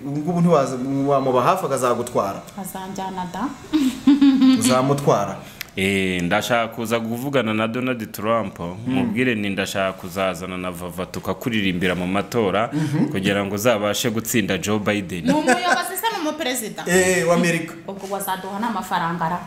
ngubu ntiwaza wamuba hafi akazagutwara azanjyana da uzamutwara ndashaka kuza kuvugana na Donald Trump mubwire ni ndashaka kuzazana na Vava tukakuririmbira mu matora kugira ngo zabashe gutsinda Joe Biden. Umuyobozi se n'umuperezida wa Amerika. Ubwo wazaduha n'amafaranga ra.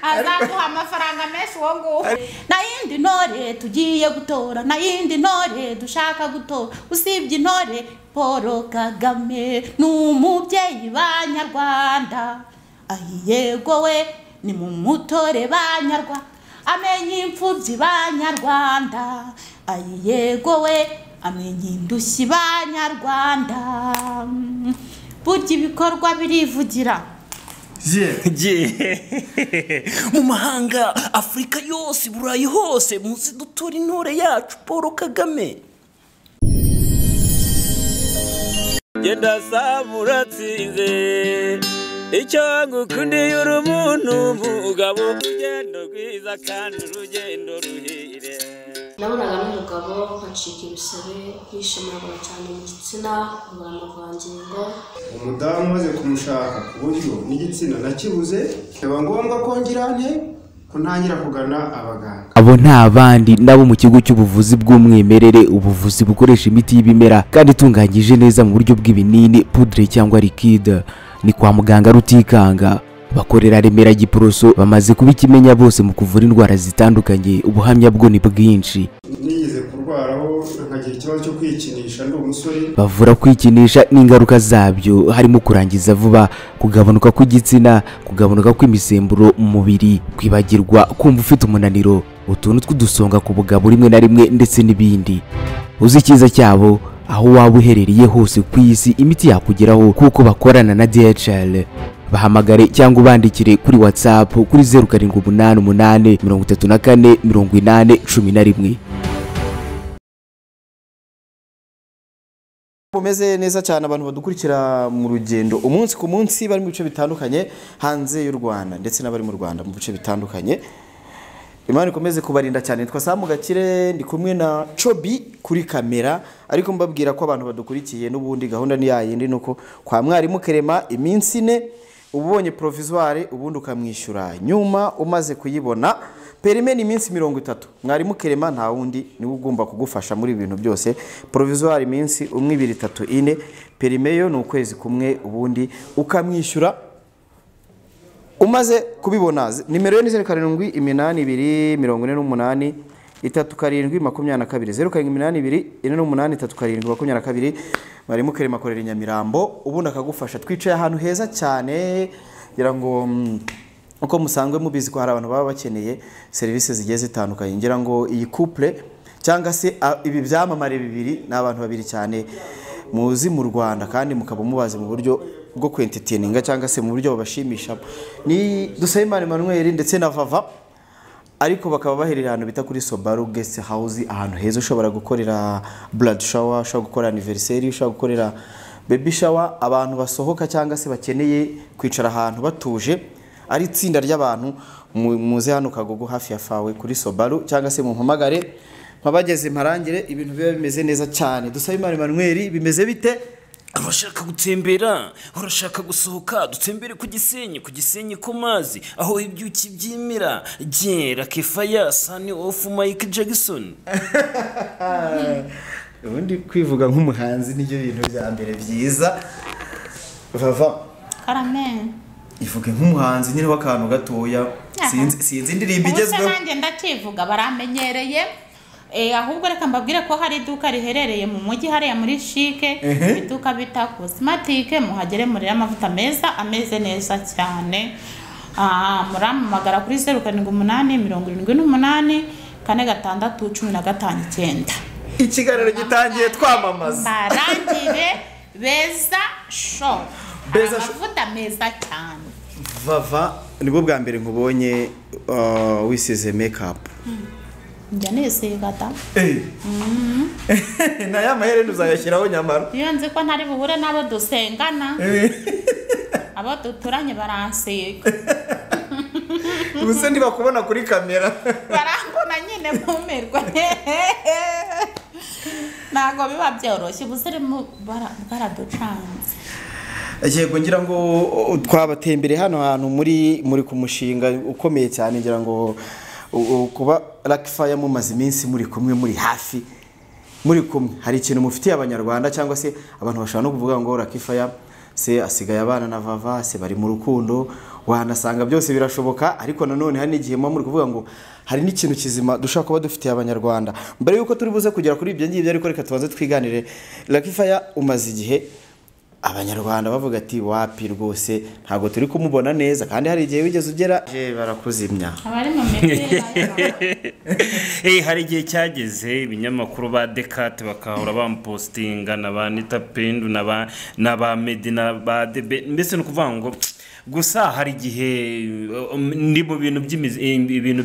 Azaduha amafaranga menshi wongo. Na yindi ntore tugiye gutora, na yindi ntore dushaka gutora, usibye intore Paul Kagame n'umubyeyi b'Abanyarwanda. Yego we ni mu mutore b'Abanyarwanda, amenye imfubyi b'Abanyarwanda. Yego we amenye indushyi b'Abanyarwanda. Burya ibikorwa birivugira. Mu mahanga Afrika yose Burayi hose muzi dutora intore yacu Paul Kagame. Genda samuratsinze icyo ngukundiye uri umuntu mugabo urugendo rwiza kandi urugendo ruhire. Nabonaga n'umugabo acika ibisebe yishimira cyane mu gitsina ngororangingo. Umudamu maze kumushaka ku buryo n'igitsina nakibuze biba ngombwa ko ngira nte kuntangira kugana abaganga. Abo nta bandi nabo mu kigo cy'ubuvuzi bw'umwimerere, ubuvuzi bukoresha imiti y'ibimera kandi itunganyije neza mu buryo bw'ibinini, poudre cyangwa liquide. Ni kwa muganga Rutikanga, bakorera Remera Giporoso, bamaze kubikimenya bose mu kuvura indwara zitandukanye. Ubuhamya bwo ni bwinshi. Nigize kurwaraho nkagira ikibazo cyo kwikinisha ndi umusore. Bavura kwikinisha n'ingaruka zabyo, harimo kurangiza vuba, kugabanuka kw'igitsina, kugabanuka kw'imisemburo mu mubiri, kwibagirwa, kumva ufite umunaniro, utuntu tw'udusonga ku bugabo rimwe na rimwe ndetse n'ibindi. Uzi icyiza cyabo, aho waba uherereye hose ku isi imiti yakugeraho kuko bakorana na DHL. Bahamagare cyangwa ubandikire kuri WhatsApp kuri 0788 34 80 11. Bumeze neza cyane abantu badukurikira mu rugendo umunsi ku munsi bari mu bice bitandukanye hanze y'u Rwanda ndetse n'abari mu Rwanda mu bice bitandukanye. Imana ikomeze kubarinda cyane. Twasamu Gakire ndi kumwe na Chobi kuri kamera, ariko mbabwira ko abantu badukurikiye n'ubundi gahunda ni yayindi nuko kwa mwarimu Kerema iminsi 4 ubonye provisoire ubundi ukamwishyura nyuma umaze kuyibona perime ni iminsi 30. Mwarimu Kerema nta wundi ni ugomba kugufasha muri ibintu byose. Provisoire iminsi 1 2 3 4, perime yo ni ukwezi kumwe ubundi ukamwishyura umaze kubibona. Nimero ni 078248 3722 078248 Mwarimu Kerema akorera i Nyamirambo ubundi akagufasha. Twicaye ahantu heza cyane ngira ngo uko musangwe mubizi ko hari abantu baba bakeneye service zigiye zitandukanye. Ngira ngo iyi couple cyangwa se ibi byamamare bibiri n'abantu babiri cyane muzi mu Rwanda kandi mukaba mubaze mu buryo bwo kwentertaininga cyangwa se mu buryo babashimisha. Ni Dusayimana Emmanuel ndetse na Vava, ariko bakaba baherera ahantu bita kuri Sobaru Guest House, ahantu heza ushobora gukorera blood shower, ushobora gukora anniversary, ushobora gukorera baby shower. Abantu basohoka cyangwa se bakeneye kwicara ahantu batuje ari itsinda ry'abantu muze hano Kagogo hafi ya fawe kuri Sobaru cyangwa se mumpamagare mpabageze mparangire ibintu biba bimeze neza cyane. Dusayimana Emmanuel bimeze bite? Urashaka gutembera, urashaka gusohoka, dutembere ku Gisenyi ku mazi aho ibyuki byimira, gera kefaya sani of Michael Jackson. Ubundi kwivuga nk'umuhanzi n'ibyo bintu bya mbere byiza. Vava Amen. Ivuge nk'umuhanzi nyine w'akantu gatoya, sinzi indirimbo igezweho. Nanjye ndakivuga baramenyereye. Ahubwo reka mbabwire ko hari iduka riherereye mu mujyi hariya muri Chic, iduka bita Cosmetic, muhagere muri amavuta meza ameze neza cyane. Muramamagara kuri 0788 46 Ikiganiro gitangiye twamamaza. Barangire beza show. Amavuta meza cyane. Vava nibwo bwa mbere nkubonye wisize makeup. Njya nesigata. Na ya mahereni uzayashyiraho nyamara. Iyo nzi ko ntari buhure nabo dusengana. Abo duturanye baransiga. Ubuse ndiba kubona kuri kamera. Barambona nyine mumerwa. ntabwo biba byoroshye ubusirimu bwaraducanze. yego ngira ngo twabatembere hano hantu muri ku mushinga ukomeye cyane ngira ngo kuba Lucky mumaze iminsi muri kumwe muri hafi muri kumwe hari ikintu mufitiye abanyarwanda cyangwa se abantu bashaka no kuvuga ngo Lucky se asigaye abana na Vava se bari mu rukundo wanasanga byose birashoboka ariko nanone hari n'igihe muri kuvuga ngo hari n'ikintu kizima dushaka kuba dufitiye abanyarwanda mbere yuko turi buze kugera kuri ibyo ngibyo ariko reka tubanze twiganire Lucky umaze igihe abanyarwanda bavuga ati wapi rwose ntago turi kumubona neza kandi hari igihe wigeze ugera barakuzimya abari mu meke hari igihe cyageze ibinyamakuru ba Dekate bakahora bampostinga na ba Ntabwo na ba Medina ba Debe mbese no kuvuga ngo gusa hari igihe ndi mu bintu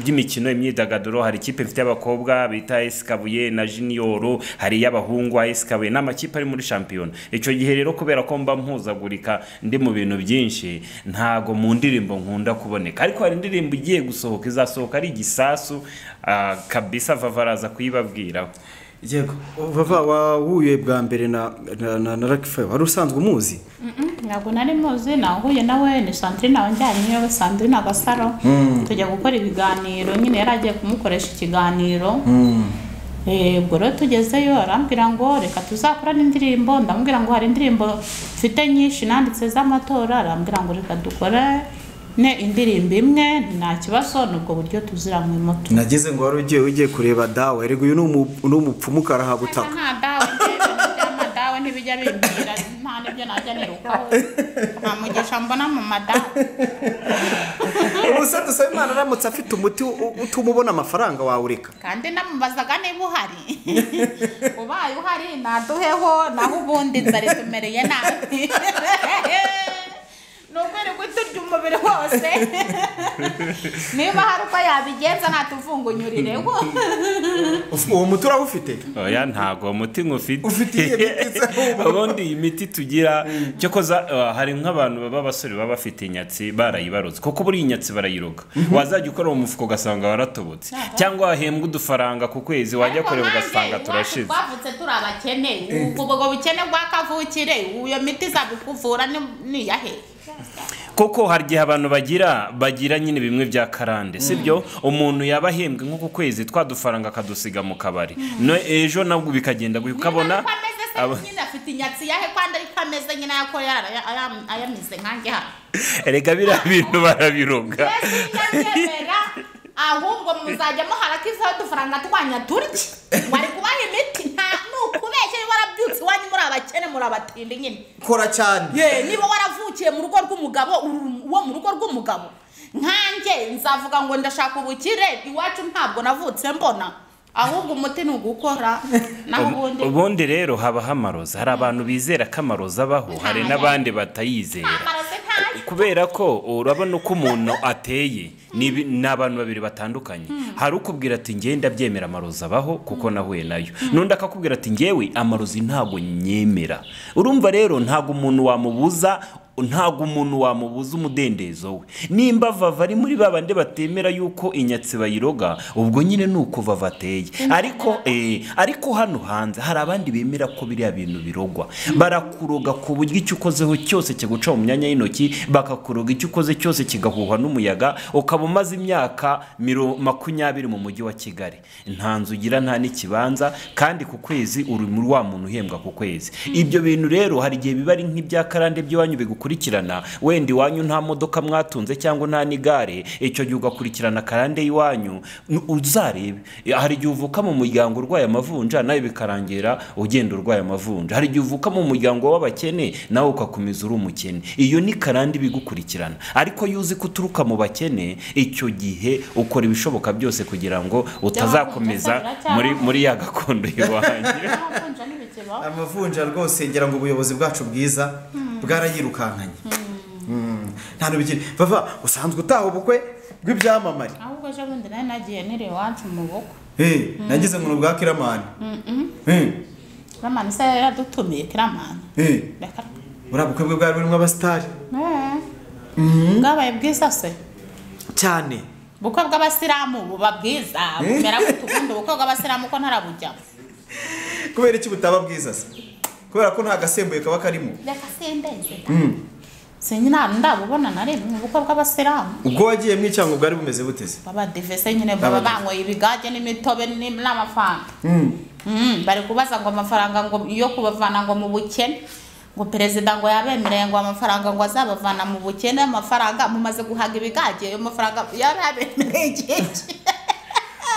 by'imikino imyidagaduro hari ikipe mfite y'abakobwa bita Esikabuye na Junior hari y'abahungu Esikabuye n'amakipe ari muri champion icyo gihe rero kubera ko mba mpuzagurika ndi mu bintu byinshi ntago mu ndirimbo nkunda kuboneka ariko hari indirimbo igiye gusohoka izasohoka ari igisasu kabisa Vava araza kuyibabwiraho. Yego Vava wahuye bwa mbere na Lucky wari usanzwe umuzi? Ntabwo nari muzi nahuye nawe ni Sandrine wanjyanye yo Sandrine Agasaro tujya gukora ibiganiro nyine yaragiye kumukoresha ikiganiro ubwo rero tugezeyo arambwira ngo reka tuzakorana indirimbo ndamubwira ngo hari indirimbo mfite nyinshi nanditse z'amatora arambwira ngo reka dukore indirimbo imwe nta kibazo nubwo buryo tuzira mu moto nageze ngo wari ugiye kureba dawe erego uyu ni umupfumu karahabutaka nta dawe dawe ntibijya bimbwira nta nibyo najya nirukaho nta mugisha mbona mu madawe ubusa dusaba Imana aramutse afite umuti utuma ubona amafaranga wawureka kandi namubazaga niba uhari ubaye uhari naduheho naho ubundi nzari tumereye nabi nubwire guturya umubiri wose niba hari uko yabigenza natuvungunyurireho uwo muti urawufite? Oya ntago umuti nkufite ufitiye ubundi imiti tugira cyo koza hari nk'abantu baba basore baba bafite inyatsi barayibarutse kuko buri inyatsi barayiroga wazajya ukora mu mufuko gasanga waratobotse cyangwa wahembwa udufaranga ku kwezi wajya kureba ugasanga turashize twavutse turi abakene ubwo bukene bw'akavukire iyo miti izabikuvura ni yahe koko hari igihe abantu bagira nyine bimwe bya karande sibyo umuntu yaba ahembwe nko ku kwezi twadufaranga akadusiga mu kabari no ejo nabwo bikagenda ukabona nyine afite inyatsi yahe kandi ari kameze nyine yako ayamize nkange hano erega biriya bintu barabiroga ahubwo muzajya muharakizaho udufaranga twanya turye wari kubaha imiti nta nukubeshye warabyutse iwanyu muri abakene muri abatindi nyine kora cyane niba waravukiye mu rugo rw'umugabo uwo mu rugo rw'umugabo nkanjye nzavuga ngo ndashaka ubukire iwacu ntabwo navutse mbona ahubwo umuti ni ugukora naho ubundi rero habaho amaroza hari abantu bizera ko amaroza abaho hari n'abandi batayizera kubera ko urabona uko umuntu ateye ni abantu babiri batandukanye hari ukubwira ati ngenda byemera amaroza abaho kuko nahuye nayo n'undi akakubwira ati ngewe amarozi ntabwo nyemera urumva rero ntabwo umuntu wamubuza umudendezo we nimba Vava ari muri babande batemera yuko inyatsi bayiroga ubwo nyine nuko Vava ateye ariko hano hanze hari abandi bemera ko biriya bintu birogwa barakuroga ku buryo icyo ukozeho cyose kiguca mu myanya y'intoki bakakuroga icyo ukoze cyose kigahuha n'umuyaga ukaba umaze imyaka 20 mu mujyi wa Kigali nta nzu ugira nta n'ikibanza kandi ku kwezi uri muri wa muntu uhembwa ku kwezi ibyo bintu rero hari igihe biba ari nk'ibyakarande by'iwanyu bigukurikirana wenda iwanyu nta modoka mwatunze cyangwa nta n'igare icyo gihe ugakurikirana karande y'iwanyu uzarebe hari igihe uvuka mu muryango urwaye amavunja nawe bikarangira ugenda urwaye amavunja hari igihe uvuka mu muryango w'abakene nawe ukakomeza uri umukene iyo ni karande bigukurikirana ariko yuzi ko uturuka mu bakene icyo gihe ukora ibishoboka byose kugira ngo utazakomeza muri ya gakondo y'iwanyu amavunja rwose ngira ngo ubuyobozi bwacu bwiza bwarayirukankanye nta nubikiri Vava usanzwe utaha ubukwe bw'ibyamamare ahubwo ejo bundi nari nagiye nire iwacu mu bukwe nagize ngo ubwa Kiramani Kiramani se yaradutumiye Kiramani buriya bukwe bwe bwari burimo abasitari bwabaye bwiza se cyane bukwe bw'abasilamu buba bwiza bumera gute ubundi bukwe bw'abasilamu ko ntarabujyamo kubera iki butaba bwiza se kubera ko nta gasembuye kaba karimo reka sendeze sinyi ndabubona na rimwe mu bukwe bw'abasilamu ubwo wagiye mw'icyango bwari bumeze buteze baba divese nyine baba bangoye ibigage n'imitobe n'amafanta bari kubaza ngo amafaranga ngo yo kubavana ngo mu bukene ngo perezida ngo yabemereye ngo amafaranga ngo azabavana mu bukene amafaranga mumaze guhaga ibigage ayo mafaranga yabemereye igihe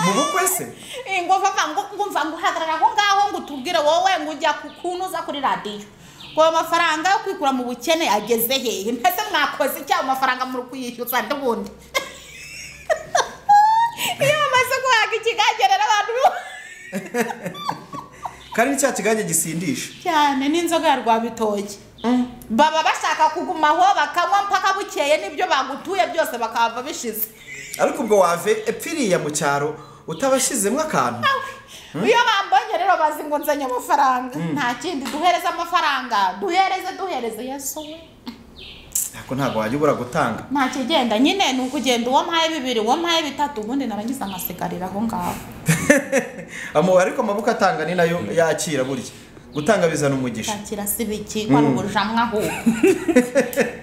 mu bukwe se ngo mva ngo uhagarara aho ngaho ngo utubwire wowe ngo ujya kunuza kuri radiyo ngo amafaranga yo kwikura mu bukene ageze hehe mbese mwakoze icyaha amafaranga muri kuyishyuza n'ubundi iyo bamaze guhaga ikigage rero abantu kandi cya kigage gisindisha cyane n'inzoga ya rwabitoki baba bashaka kuguma aho bakanywa mpaka bukeye n'ibyo bagutuye byose bakava bishize ariko ubwo wave epfiriya mu cyaro utabashizemo akantu iyo bambonye rero bazi ngo nzanye amafaranga nta kindi duhereza amafaranga duhereze yesu we ako ntago wajya ubura gutanga nta kigenda nyine ni ukugenda uwo mpaye 2 uwo mpaye 3 ubundi narangiza nkasigarira aho ngaho ariko amaboko atanga ni nayo yakira burya gutanga bizana umugisha yakira sibiki kwa rugurujamwe aho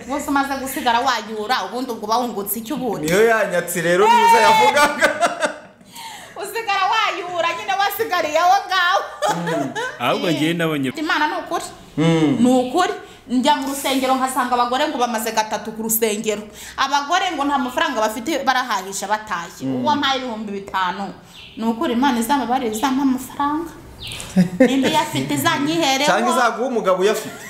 bose umaze gusigara wayura ubundi ubwo bawungutse icyo ubundi niyo yanyatsi rero niza yavugaga usigara wayura nyine wasigariye aho ngaho ahubwo ngiye nabonye Imana ni ukuri njya mu rusengero nkasanga abagore ngo bamaze 3 ku rusengero abagore ngo nta mafaranga bafite barahahisha batashye uwo mpaye 5,000 ni ukuri Imana izamabare izampa amafaranga nimba yafite zanyihereho cyangwa izaguha umugabo uyafite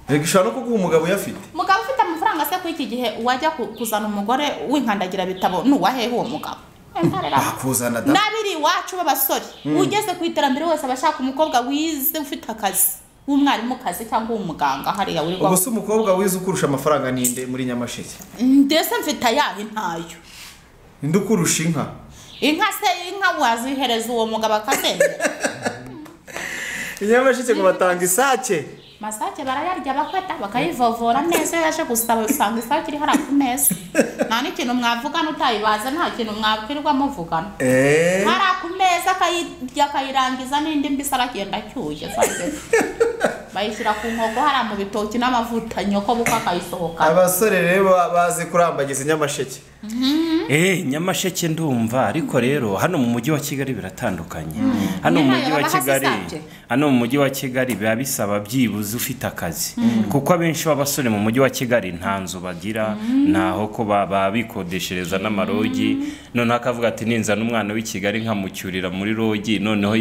reka ishobora no kuguha umugabo uyafite umugabo ufite amafaranga se kuri iki gihe wajya kuzana umugore w'inkandagira bitabo nuwahehe uwo mugabo bakuzana da nabiri wacu b'abasore ugeze ku iterambere wese abashaka umukobwa wize ufite akazi w'umwarimu kazi cyangwa umuganga hariya wirirwa ubwo se umukobwa wize ukurusha amafaranga ninde muri Nyamasheke ndetse mfite ayahe ntayo inde ukurusha inka wazihereza uwo mugabo akazendera Nyamasheke ngo batanga isake masake barayarya bakweta bakayivovora neza yaje gusaba usanga isake iri hara ku meza nta n'ikintu mwavugana utayibaza nta kintu mwabwirwa muvugana hara ku meza akayirya akayirangiza n'indi mbisi aragenda cyuye bayishyira ku nkoko hara mu bitoki n'amavuta nyoko buka akayisohoka abasore rero bazi kurambagiza Nyamasheke Nyamasheke ndumva ariko rero hano mu mujyi wa Kigali biratandukanye hano mu mujyi wa Kigali biba bisaba byibuze ufite akazi kuko abenshi b'abasore mu mujyi wa Kigali nta nzu bagira naho ko babikodeshereza n'amarogi none akavuga ati ninza n'umwana w'i Kigali nkamucyurira muri rogi noneho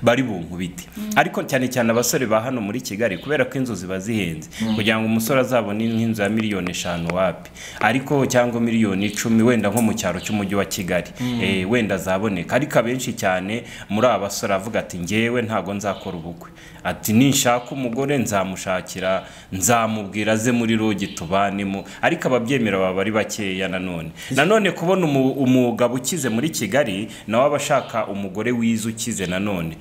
bari bunkubite ariko cyane cyane abasore ba hano muri Kigali kubera ko inzu ziba zihenze kugira ngo umusore azabone inzu ya miliyoni 5 wapi ariko cyangwa miliyoni 10 wenda nko mu cyaro cy'umujyi wa Kigali wenda zaboneka ariko abenshi cyane muri abasore avuga ati ngewe ntago nzakora ubukwe ati ninshaka umugore nzamushakira nzamubwira ze muri rogi tubanemo ariko ababyemera baba ari bakeya nanone kubona umugabo ukize muri Kigali nawe abashaka umugore wize ukize nanone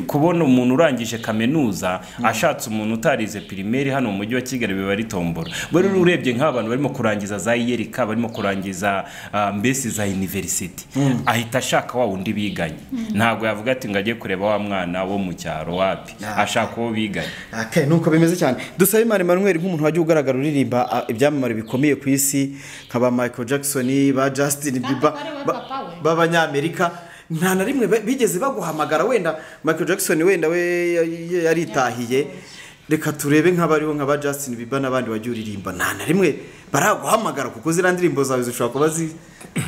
kubona umuntu urangije kaminuza ashatse umuntu utarize primaire hano mu mujyi wa Kigali biba ari tombora bero urebye nk'abantu barimo kurangiza za yerika barimo kurangiza mbese za university ahita ashaka wa undi biganye ntago yavuga ati ngagiye kureba wa mwana wo mu cyaro wapi ashaka uwo biganye nuko bimeze cyane dusabe Imana Emmanuel nk'umuntu wagiye ugaragara uririmba ibyamamare bikomeye ku isi nk'aba Michael Jackson ba Justin Bieber b'Abanyamerika nta na rimwe bigeze baguhamagara wenda Michael Jackson wenda we yaritahiye reka turebe nk'abariho nk'aba Justin Bieber n'abandi wagiye uririmba nta na rimwe baraguhamagara kuko zira ndirimbo zawe zishobora kuba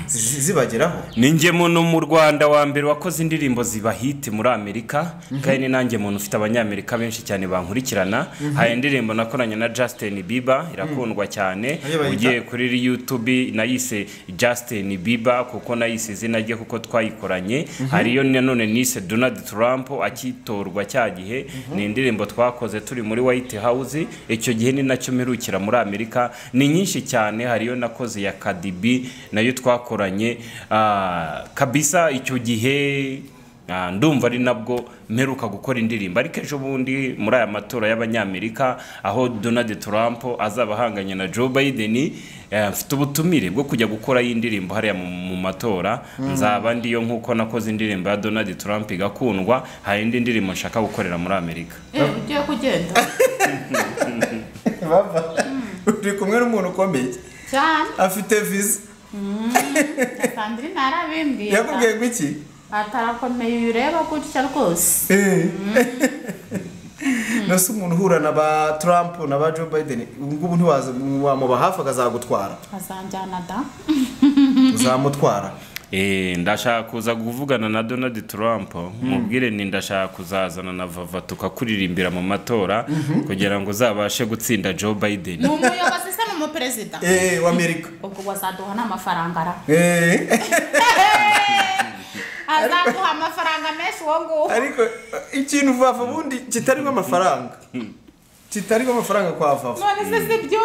zibageraho ninjye muntu mu Rwanda wa mbere wakoze indirimbo ziba hit muri Amerika kandi nanjye muntu ufite abanyamerika benshi cyane bankurikirana hari indirimbo nakoranye na Justin Bieber irakundwa cyane ugiye kuri YouTube nayise Justin Bieber kuko nayise izina rye kuko twayikoranye hariyo nanone nise Donald Trump akitorwa cyagihe ni indirimbo twakoze turi muri White House icyo gihe ni nacyo mperukira muri Amerika ni nyinshi cyane hariyo nakoze ya Cardi B nayo twakoranye kabisa icyo gihe ndumva ari nabwo mperuka gukora indirimbo ariko ejo bundi muri aya matora y'abanyamerika aho Donald Trump azaba ahanganye na Joe Biden mfite ubutumire bwo kujya gukora indirimbo hariya mu matora nzaba ndiyo nkuko nakoze indirimbo ya Donald Trump igakundwa hari indi ndirimbo nshaka gukorera muri Amerika ugiye kugenda bava uri kumwe n'umuntu ukomeye cyane afite visa Sandrine arabimbwiye yakubwiye ngo iki atarakomeye ureba gutya rwose nose umuntu uhura na ba Trump na ba Joe Biden ngubu ntiwaza wamuba hafi akazagutwara azanjyana da uzamutwara ndashaka kuza kuvugana na Donald Trump mubwire ni ndashaka kuzazana na Vava tukakuririmbira mu matora kugira ngo uzabashe gutsinda Joe Biden umuyobozi se mu perezida wa Amerika ubwo wazaduha n'amafaranga ara azaduha amafaranga menshi wo ngo ariko ikintu Vava bundi kitarimo amafaranga kitarimo amafaranga kwa Vava none se sibyo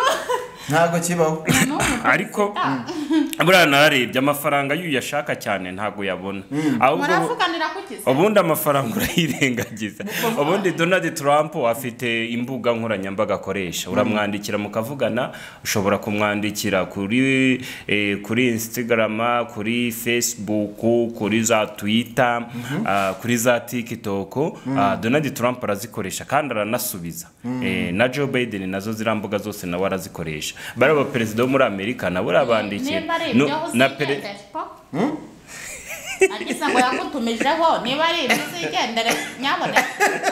ntago kibaho ariko buriya narebye amafaranga yashaka cyane ntago yabona muravuganira kukiza ubundi amafaranga urayirengagiza ubundi Donald Trump afite imbuga nkoranyambaga akoresha uramwandikira mukavugana ushobora kumwandikira kuri Instagram kuri Facebook kuri za Twitter kuri za TikTok Donald Trump arazikoresha kandi aranasubiza na Joe Biden nazo zirambuga zose nawe arazikoresha baraba perezida wo muri Amerika nabo rabandikiye na agisa ngo yagutumijeho niba ari ibizigendere nyabone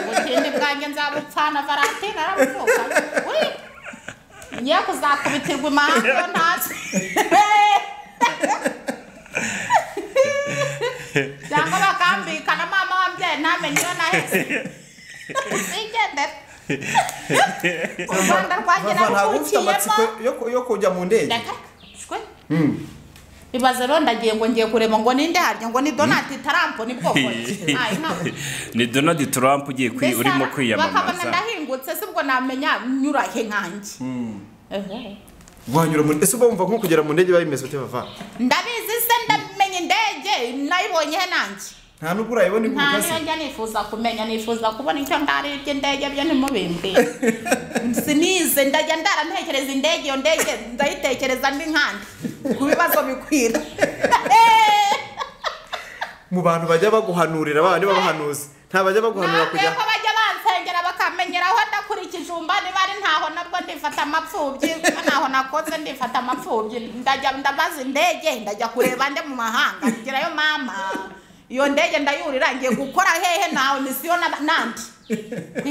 ubutindi bwanjye nzabupfana Valentina aravuka ngiye kuzakubitirwa imahanga ntazi cyangwa bakambikana mama wambyaye ntamenye iyo naheze uzigendere Rwanda rwagira rukukiyemo yo kujya mu ndege ibaze rero ndagiye ngo ngiye kureba ngo ninde harya ngo ni Donald Trump ni bwoko ni Donald Trump ugiye urimo kwiyamamaza bakabona ndahingutse sibwo namenya nyurahe nkanjye wanyura muri ese bumva nko kugera mu ndege bayimeze ute Vava ndabizi se ndamenye indege nayibonye he nanjye nta nubwo urayibona ibuka se nta nifuza kumenya nifuza kubona icyo ndarebye indege byo ntimubimbe sinize ndajya ndarantekereza indege iyo ndege ndayitekereza ndi nkandi ku bibazo bikwira mu bantu bajya baguhanurira abandi babahanuzi nta bajya baguhanura kujya ko bajya bansengera bakamenyera aho ndakurikije umbani bari ntaho nabwo ndifata amapfubyi ntaho nakoze ndifata amapfubyi ndajya ndabaza indege ndajya kureba nde mu mahanga ngirayo mama iyo ndege ndayurira ngiye gukora hehe nawe misiyo nandi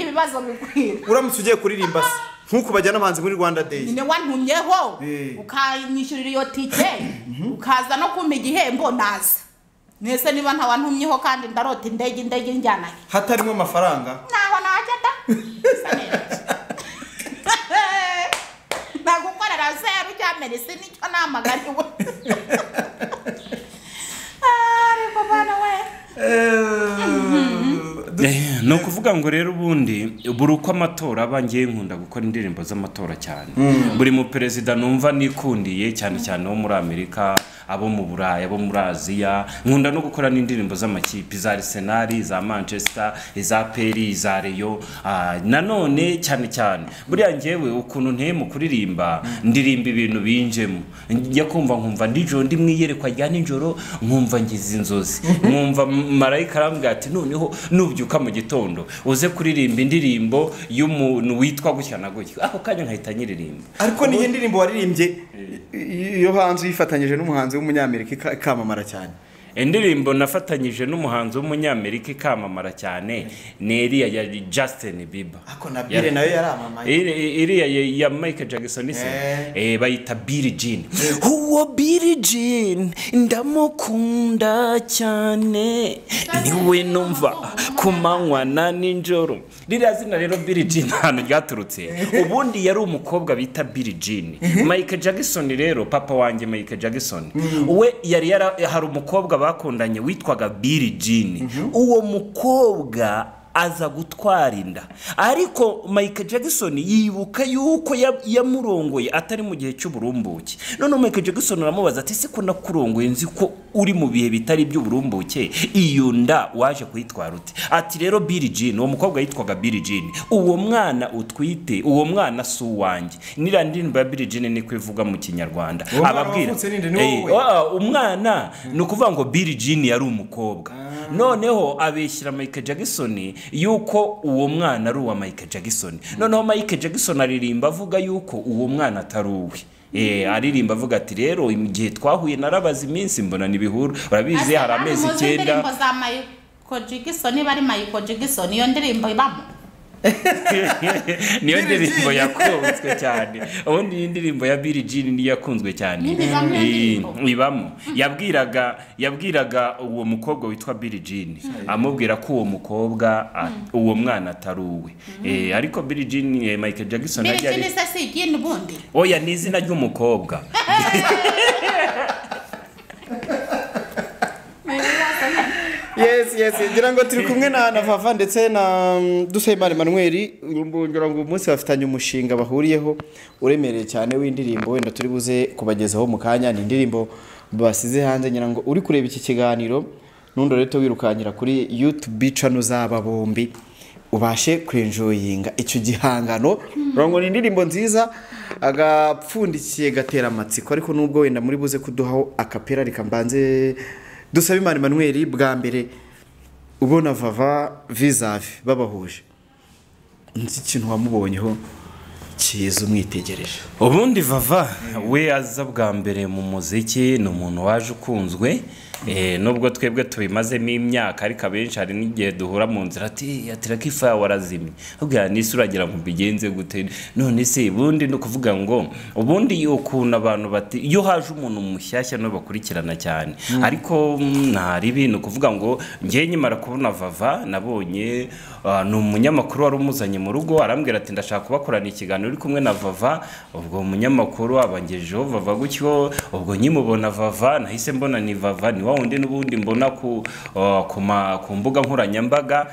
ibibazo bikwira uramutse ugiye kuririmba se nkuko bajyana abahanzi muri Rwanda Day nyine wantumyeho ukanyishyurira iyo tike ukaza no kumpa igihembo naza nese niba ntawantumyeho kandi ndarota indege njyana hatarimo amafaranga naho najya da nagukorera zeru cyamere si nicyo namagariwe ariko bana we ni ukuvuga ngo rero ubundi buri uko amatora aba ngiye nkunda gukora indirimbo z'amatora cyane buri mu perezida numva nikundiye cyane cyane wo muri Amerika abo mu Burayi abo muri Aziya nkunda no gukora n'indirimbo z'amakipe za Arsenal za Manchester za Paris za Rayo nanone cyane cyane buriya ngewe ukuntu nteye mu kuririmba ndirimba ibintu binjemo njya kumva nkumva ndijo ndi mwiyerekwa rya nijoro nkumva ngize inzozi nkumva marayika arambwira ati noneho nubyuka mu gitondo uze kuririmba indirimbo y'umuntu witwa gutya na gutya ako kanya nkahita nyiririmba ariko niyo ndirimbo waririmbye iyo hanze yifatanyije n'umuhanzi w'umunyamerika ikamamara cyane indirimbo nafatanyije n'umuhanzi w'umunyamerika ikamamara cyane ni iriya ya Justin Bieber ako nabire nayo yaramamaye iriya ya Michael Jackson se bayita Billie Jean uwo Billie Jean ndamukunda cyane niwe numva kumanywa na ninjoro ririya zina rero Billie Jean hano ryaturutse ubundi yari umukobwa bita Billie Jean Michael Jackson rero papa wanjye Michael Jackson we yari hari umukobwa bakundanye witwaga Billie Jean uwo mukobwa aza gutwara inda ariko Michael Jackson yibuka yuko yamurongoye atari mu gihe cy'uburumbuke none Michael Jackson aramubaza ati se ko nakurongoye nzi ko uri mu bihe bitari by'uburumbuke iyo nda waje kuyitwara ute ati rero Billie Jean uwo mukobwa yitwaga Billie Jean uwo mwana utwite uwo mwana si uwanjye ndirimbo ya Billie Jean ni kwivuga mu kinyarwanda ababwira umwana ni ukuvuga ngo Billie Jean yari umukobwa noneho abeshyira Michael Jackson yuko uwo mwana ari uwa Michael Jackson noneho Michael Jackson aririmba avuga yuko uwo mwana atari uwe aririmba avuga ati rero igihe twahuye narabaza iminsi mbona nibihuru urabizi hari amezi 9 indirimbo za Michael Jackson bari Michael Jackson iyo ndirimbo ibamo niyo ndirimbo yakunzwe cyane ubundi indirimbo ya Billie Jean niyo yakunzwe cyane ibamo yabwiraga uwo mukobwa witwa Billie Jean amubwira ko uwo mukobwa uwo mwana atari uwe ariko Billie Jean Michael Jackson Billie Jean se si igini bundi oya ni izina ry'umukobwa yes ngira ngo turi kumwe na Vava ndetse na Dusayimana Emmanuel ngira ngo umunsi bafitanye umushinga bahuriyeho uremereye cyane w'indirimbo wenda turi buze kubagezaho mu kanya ni indirimbo basize hanze ngira ngo uri kureba iki kiganiro nundo reto wirukanyira kuri YouTube channel zaba bombi ubashe kwenjoyinga icyo gihangano rongo ni indirimbo nziza agapfundikiye gatera amatsiko ariko nubwo wenda muri buze kuduhaho akapera rikambanze Dusabimana Emmanuel bwa mbere ubona Vava vis-a-vis babahuje nzi ikintu wamubonyeho kiza umwitegereje ubundi Vava we aza bwa mbere mu muziki ni umuntu waje ukunzwe nubwo twebwe tubimazemo imyaka ariko abenshi hari n'igihe duhura mu nzira ati yatiraka ifa warazimye ubwo nisi uragira ngo bigenze gute none se ubundi no kuvuga ngo ubundi ukuntu abantu bati iyo haje umuntu mushyashya no bakurikirana cyane ariko ntari ibintu kuvuga ngo ngiye nyimara kubona Vava nabonye ni umunyamakuru wari umuzanye mu rugo arambwira ati ndashaka kubakorana ikiganiro uri kumwe na Vava ubwo umunyamakuru abangejeho Vava gutyo ubwo nyimubona Vava nahise mbona ni Vava ni wundi n'ubundi mbona ku mbuga nkoranyambaga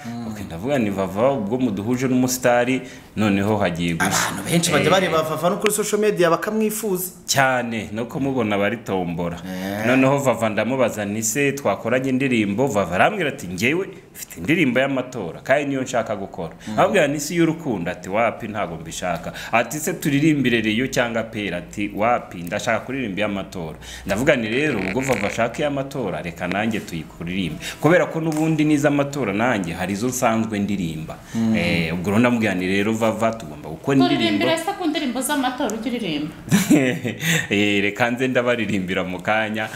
ndavuga ni Vava ubwo muduhuje n'umusitari noneho hagiye abantu benshi bajya bareba Vava no kuri social media bakamwifuza cyane no kumubona bari tombora noneho Vava ndamubaza nise twakoranye indirimbo Vava arambwira ati ngewe mfite indirimbo y'amatora kandi niyo nshaka gukora abwira nisi y'urukundo ati wapi ntago mbishaka ati se turirimbire reyo cyangwa pera ati wapi ndashaka kuririmba y'amatora ndavuga ni rero ubwo Vava ashaka y'amatora reka nanjye tuyikuririmbe kubera ko nubundi niza amatora nanjye hari zo nsanzwe ndirimba ubwo ndamubwira ni rero Vava tugomba gukora indirimbo turirimbira ku ndirimbo z'amatora ukiririmba reka nze ndabaririmbira mu kanya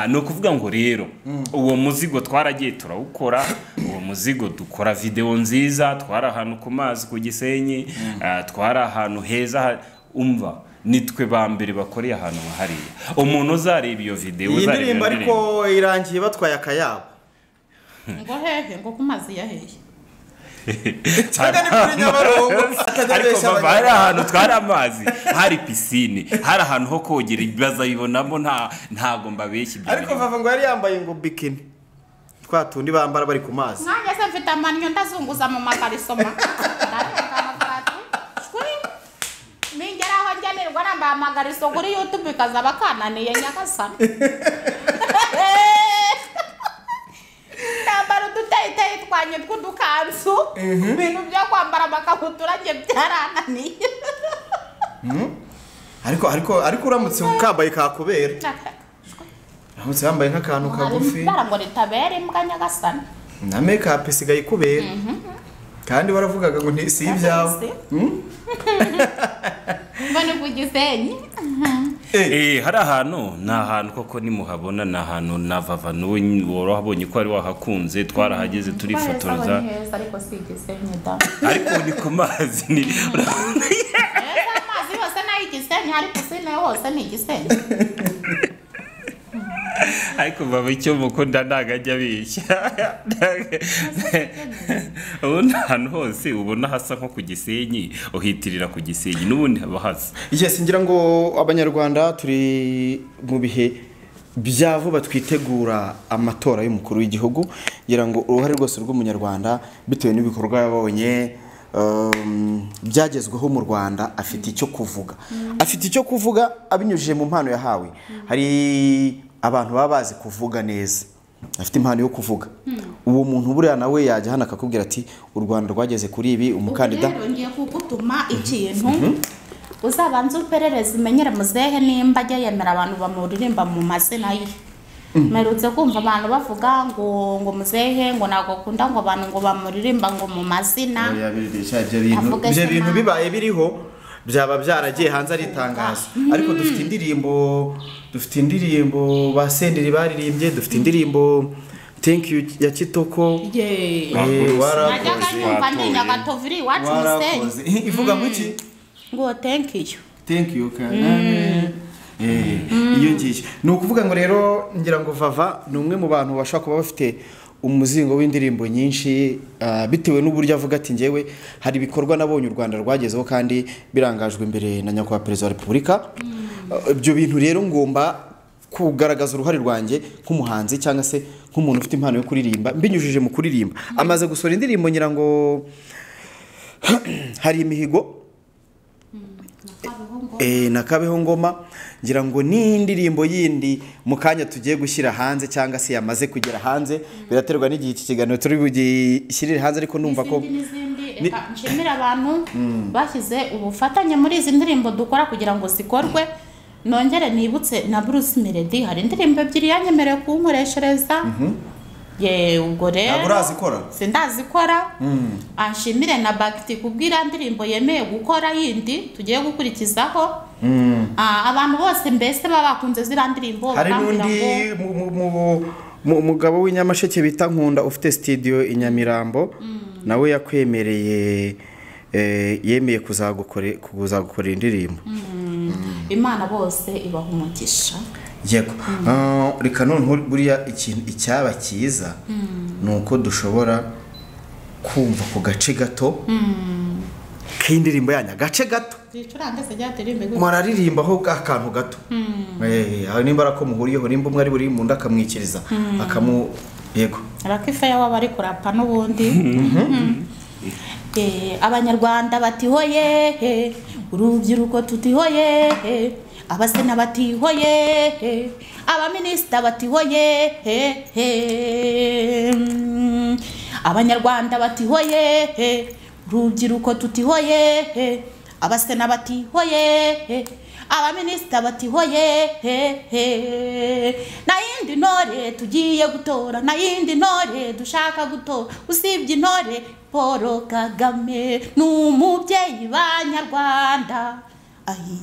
no kuvuga ngo rero uwo muzigo twaragiye turawukora uwo muzigo dukora video nziza twara ahantu ku mazi ku Gisenyi twara ahantu heza umva nitwe ba mbere bakoreye ahantu hariya umuntu uzareba iyo video uzareba ariko irangiye batwaye akayabo ngo hehe ngo ku mazi ya hehe ariko Vava hari ahantu twari amazi hari pisine hari ahantu ho kogera bazayibonamo ntago mbabeshya ibyo ariko Vava ngo yari yambaye ngo bikini twatundi bambara bari ku mazi nanjye se mfite amanyo ndazunguza mu makarisoma ningeraho njyanirwa nambaye amagariso kuri YouTube kazaba kananiye nyagasana nambara udutayitayi twanye tw'udukanzu ibintu byo kwambara amakabutura njye byarananiye ariko uramutse ukambaye kakubera uramutse yambaye nk'akantu kagufi ngo ritabera imbwa nyagasana na make-up isigaye ikubera kandi baravugaga ngo si ibyawe mbone ku Gisenyi hari ahantu ni ahantu koko nimuhabona ni ahantu na Vava warahabonye ko ari wahakunze twarahageze turifotoza ariko si Gisenyi da ariko ni ku mazi ni amazi yose nayo Gisenyi ariko sine hose ni Gisenyi ariko Vava icyo mukunda ndagajya bishya ubundi ahantu hose ubona hasa nko ku Gisenyi uhitirira ku Gisenyi n'ubundi haba hasa yes ngira ngo Abanyarwanda turi mu bihe bya vuba twitegura amatora y'umukuru w'igihugu ngira ngo uruhare rwose rw'umunyarwanda bitewe n'ibikorwa yabonye byagezweho mu Rwanda afite icyo kuvuga abinyujije mu mpano yahawe hari abantu baba bazi kuvuga neza, afite impano yo kuvuga, uwo muntu buriya nawe yajya hano akakubwira ati u Rwanda rwageze kuri ibi, umukandida ngiye kugutuma ikintu uzabanza uperereze umenyere muzehe nimba ajya yemera abantu bamuririmba mu mazina ye. Merutse kumva abantu bavuga ngo muzehe ngo ntabwo akunda ngo abantu ngo bamuririmba ngo mu mazina. Ibyo bintu bibaye biriho byaba byaragiye hanze ari itangazo, ariko dufite indirimbo ba Senderi baririmbye, dufite indirimbo Thank you ya Kitoko. Warakoze. Ivuga ngo iki? Ngo thank you. Thank you iyo ngiye ni ukuvuga ngo rero ngira ngo Vava ni umwe mu bantu bashaka kuba bafite umuzingo w'indirimbo nyinshi, bitewe n'uburyo avuga ati njyewe hari ibikorwa nabonye u Rwanda rwagezeho kandi birangajwe imbere na nyakubahwa perezida wa repubulika. Ibyo bintu rero ngomba kugaragaza uruhare rwanjye nk'umuhanzi cyangwa se nk'umuntu ufite impano yo kuririmba, mbinyujije mu kuririmba. Amaze gusora indirimbo ngira ngo hari imihigo nakabeho ngoma, ngira ngo ni indirimbo yindi mu kanya tugiye gushyira hanze cyangwa se yamaze kugera hanze, biraterwa n'igihe iki kiganiro turi bugishyirire hanze, ariko numva ko nshimira abantu bashyize ubufatanye muri izi ndirimbo dukora kugira ngo zikorwe. Nongere nibutse na Bruce Melody, hari indirimbo ebyiri yanyemereye kunkoreshereza. Ubwo rero sindazikora. Anshimire na Bakiti kubwira indirimbo yemeye gukora yindi tugiye gukurikizaho. Abantu bose mbese baba bakunze zira ndirimbo. Hari n'undi mugabo w'inyamasheke bita Nkunda ufite studio i Nyamirambo, nawe yakwemereye yemeye kuzagukorera indirimbo. Imana bose ibaha umugisha. Yego. Reka none buriya ikintu icyaba cyiza nuko dushobora kumva ku gace gato k'indirimbo yanyu, agace gato muraririmbaho akantu gato. Nimba ko muhuriyeho, nimba umwe ari buri mu nda akamwikiriza yego arakifaya waba ari kurapa n'ubundi. Abanyarwanda batihoye, urubyiruko tutihoye, abasena batihoye, abaminisita batihoye, Abanyarwanda batihoye, urubyiruko tutihoye, abasena batihoye, abaminisita batihoye. Na yindi ntore tugiye gutora, na yindi ntore dushaka gutora, usibye intore Paul Kagame n'umubyeyi Banyarwanda.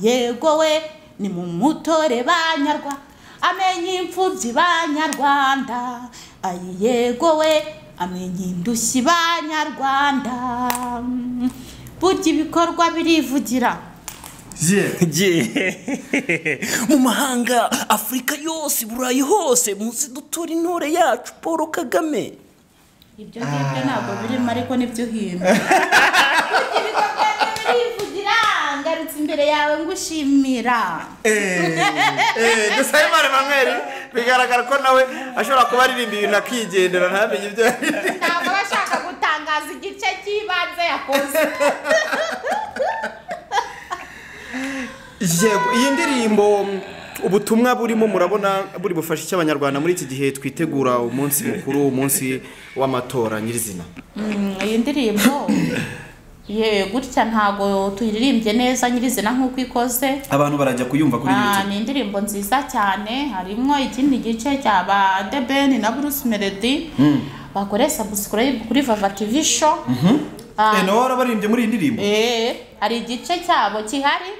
Yego we ni mu mutore Banyarwanda, amenye imfubyi Banyarwanda. Yego we amenye indushyi Banyarwanda. Burya ibikorwa birivugira. Mu mahanga, Afurika yose, Burayi hose, muzi dutura intore yacu Paul Kagame. Ibyo ngibyo ntabwo birimo, ariko nibyo uhimba. Burya ibikorwa birivugira, ngarutse imbere yawe ngushimira. Dusabe Imana Emmanuel, bigaragara ko nawe ashobora kuba aririmba ibintu akigendera ntamenye ibyo. Ntabwo bashaka gutangaza igice cy'ibanze yakoze. Yego, iyi ndirimbo ubutumwa burimo murabona buri bufasha iki Abanyarwanda muri iki gihe twitegura umunsi mukuru, umunsi w'amatora nyirizina? Iyi ndirimbo gutya ntago tuyiririmbye neza nyirizina nk'uko ikoze. Abantu barajya kuyumva kuri YouTube. Ni indirimbo nziza cyane, harimo ikindi gice cyaba Deben na Bruce Melody bakore subscribe kuri Vava TV show. No warabarimbye muri iyi ndirimbo? Hari igice cyabo kihari.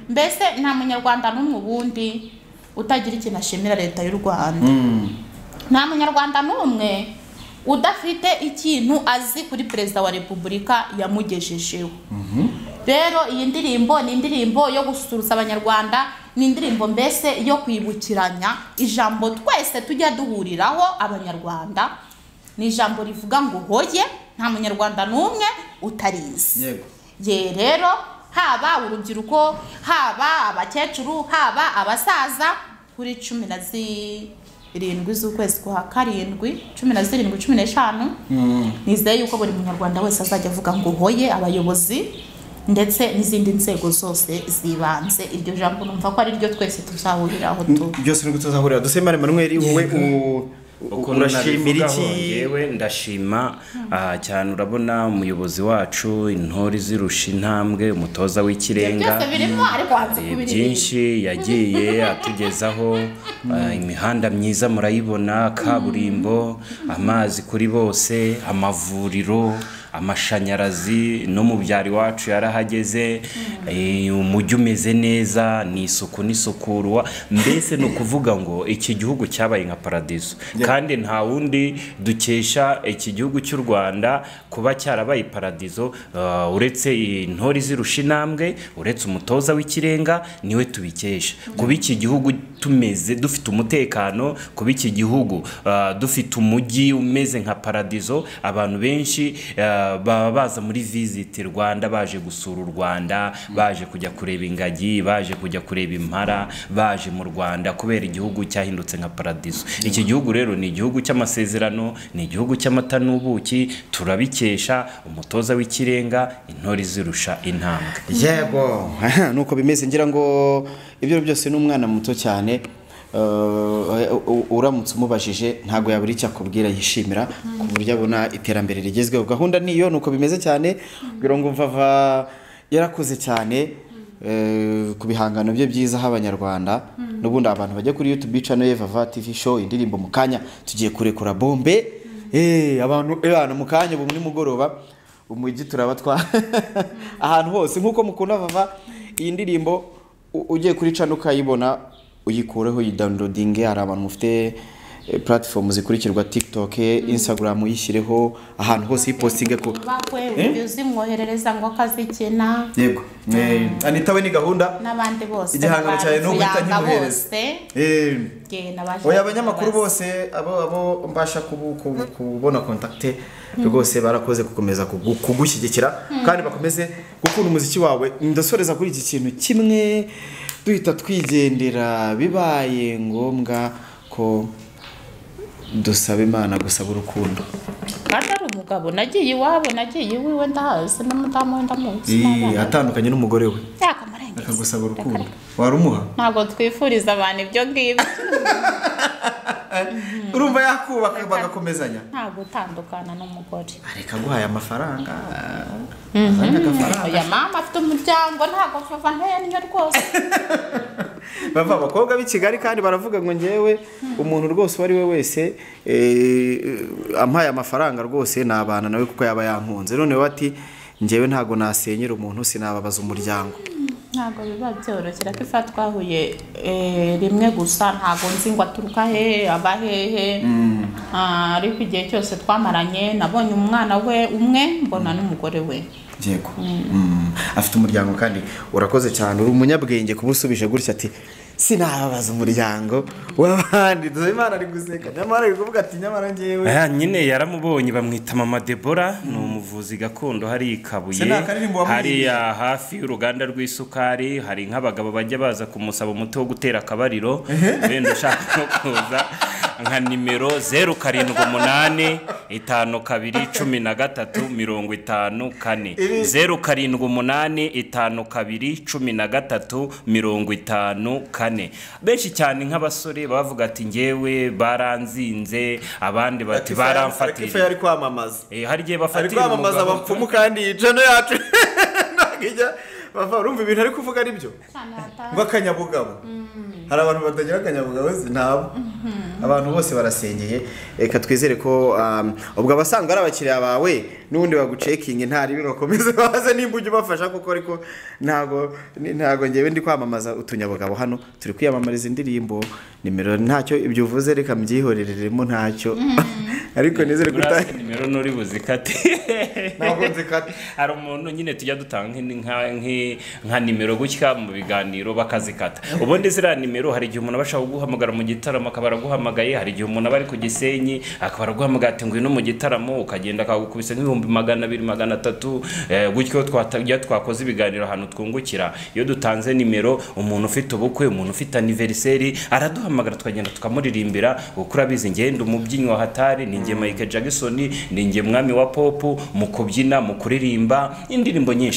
Mbese nta munyarwanda n'umwe ubundi utagira ikintu ashimira leta y'u Rwanda. Nta munyarwanda n'umwe udafite ikintu azi kuri perezida wa repubulika yamugejejeho. Rero iyi ndirimbo ni indirimbo yo gususurutsa Abanyarwanda, ni indirimbo mbese yo kwibukiranya ijambo twese tujya duhuriraho Abanyarwanda. Ni ijambo rivuga ngo hoye, nta munyarwanda n'umwe utarizi. Yego. Rero haba urubyiruko, haba abakecuru, haba abasaza, kuri 17 z'ukwezi kwa karindwi, 17, 15, nizeye yuko buri munyarwanda wese azajya avuga ngo hoye abayobozi ndetse n'izindi nzego zose zibanze. Iryo jambo numva ko ari ryo twese tuzahuriraho byose nubwo tuzahurira. Dusemane Emmanuel, wowe urashimira iki? Yewe ndashima cyane, urabona umuyobozi wacu intore zirusha intambwe, umutoza w'ikirenga, byinshi yagiye atugezaho, imihanda myiza murayibona, kaburimbo, amazi kuri bose, amavuriro, amashanyarazi, no mu byari wacu yarahageze, umujyi umeze neza, ni isuku n'isukurwa, mbese no kuvuga ngo iki gihugu cyabaye nka paradiso. Kandi nta wundi dukesha iki gihugu cy'u Rwanda kuba cyarabaye paradiso uretse intore zirusha intambwe, uretse umutoza w'ikirenga, niwe tubikesha. Kuba iki gihugu tumeze dufite umutekano, kuba iki gihugu dufite umujyi umeze nka paradiso, abantu benshi baba baza muri visit Rwanda, baje gusura u Rwanda, baje kujya kureba ingagi, baje kujya kureba impara, baje mu Rwanda kubera igihugu cyahindutse nka paradiso. Iki gihugu rero ni igihugu cy'amasezerano, ni igihugu cy'amata n'ubuki, turabikesha umutoza w'ikirenga, intore zirusha intambwe. Yego nuko bimeze, ngira ngo ibyo byose n'umwana muto cyane, uramutse umubajije ntago yabura icyo akubwira yishimira ku buryo abona iterambere rigezweho. Gahunda niyo, nuko bimeze cyane. Ngira ngo Vava yarakoze cyane ku bihangano bye byiza h'Abanyarwanda. N'ubundi abantu bajya kuri YouTube channel Vava TV show indirimbo mu kanya tugiye kurekura bombe, abantu mu kanya ubu muri mugoroba umujyi turaba ahantu hose nkuko mukunda Vava. Iyi ndirimbo ugiye kuri channel ukayibona, uyikureho yidownloading. Hari abantu mufite platform zikurikirwa TikTok, Instagram, uyishyireho ahantu hose ipostinge ko uzimwoherereza ngo akazikina. Yego Anita we ni gahunda n'abandi bose igihangano cyane no guhita nyimuhereza. Oya abanyamakuru bose abo mbasha kubona contact rwose barakoze gukomeza kugushyigikira kandi bakomeze gukunda umuziki wawe. Ndasoreza kuri iki kintu kimwe, duhita twigendera, bibaye ngombwa ko dusaba Imana gusaba urukundo. Kandi ari umugabo nagiye iwabo, nagiye iwiwe ndahazi, n'umudamu we ndamuzi, atandukanye n'umugore we, akagusaba urukundo, warumuha? Ntabwo twifuriza abantu ibyo ngibyo. Urumva yakubaka bagakomezanya, ntabwo utandukana n'umugore. Areka guhaye amafaranga, ya mama afite umuryango, ntabwo Vava nteye rwose. Bava abakobwa b'i Kigali kandi baravuga ngo ngewe umuntu rwose uwo ari we wese ampaye amafaranga rwose nabana nawe kuko yaba yankunze. None bati ngewe ntago nasenyera umuntu, sinababaza umuryango. Ntago biba byoroshye ko ifa twahuye rimwe gusa, ntago nzi ngo aturuka he abahehe. Ariko igihe cyose twamaranye nabonye umwana we umwe, mbona n'umugore we. Yego afite umuryango kandi urakoze cyane, uri umunyabwenge kubusubije gutya ati sinababaza umuryango w'abandi. Duhe Imana ari guseka, nyamara ari kuvuga ati nyamara ngewe nyine yaramubonye, bamwita Mama Debora, ni umuvuzi gakondo hari Kabuye, hari hafi y'uruganda rw'isukari. Hari nk'abagabo bajya baza kumusaba umuti wo gutera akabariro, wenda ushaka kuza nka nimero 0785 5213 54 0785 5213 benshi cyane nk'abasore bavuga ati ngewe baranzinze, abandi bati baramfatira. Ife yari kwamamaza, hari gihe bafatira kwamamaza abapfumu kandi jeno yacu nagijya Vava. Urumva ibintu ari kuvuga ari byo ngo akanyabugabo. Hari abantu batagira akanyabugabo zinabo, abantu bose barasengeye. Reka twizere ko ubwo abasanga ari abakiriya bawe n'ubundi bagucekinge ntari bigakomeza baze nimba ujye ubafasha, kuko ariko ntago ngewe ndi kwamamaza utunyabugabo hano. Turi kwiyamamariza indirimbo, nimero ntacyo ibyo uvuze reka mbyihorereremo ntacyo. Ariko nizere ko nimero nuri buzikate, ntabwo nzikate. Hari umuntu nyine tujya dutanga nka nimero gutya mu biganiro bakazikata. Ubundi zira nimero hari igihe umuntu abashaka guhamagara mu gitaramo akaba araguhamagaye, hari igihe umuntu aba ari ku Gisenyi akaba araguhamagara ati ngwino mu gitaramo, ukagenda akagukubise nk'ibihumbi 200 300 gutyo. Twakoze ibiganiro ahantu twungukira. Iyo dutanze nimero, umuntu ufite ubukwe, umuntu ufite anniversaire araduhamagara, tukagenda tukamuririmbira. Ukura bizi ngende umubyinnyi wa hatari, ninjye Michael Jackson, ninjye mwami wa pop mu kubyina, mu kuririmba indirimbo nyinshi.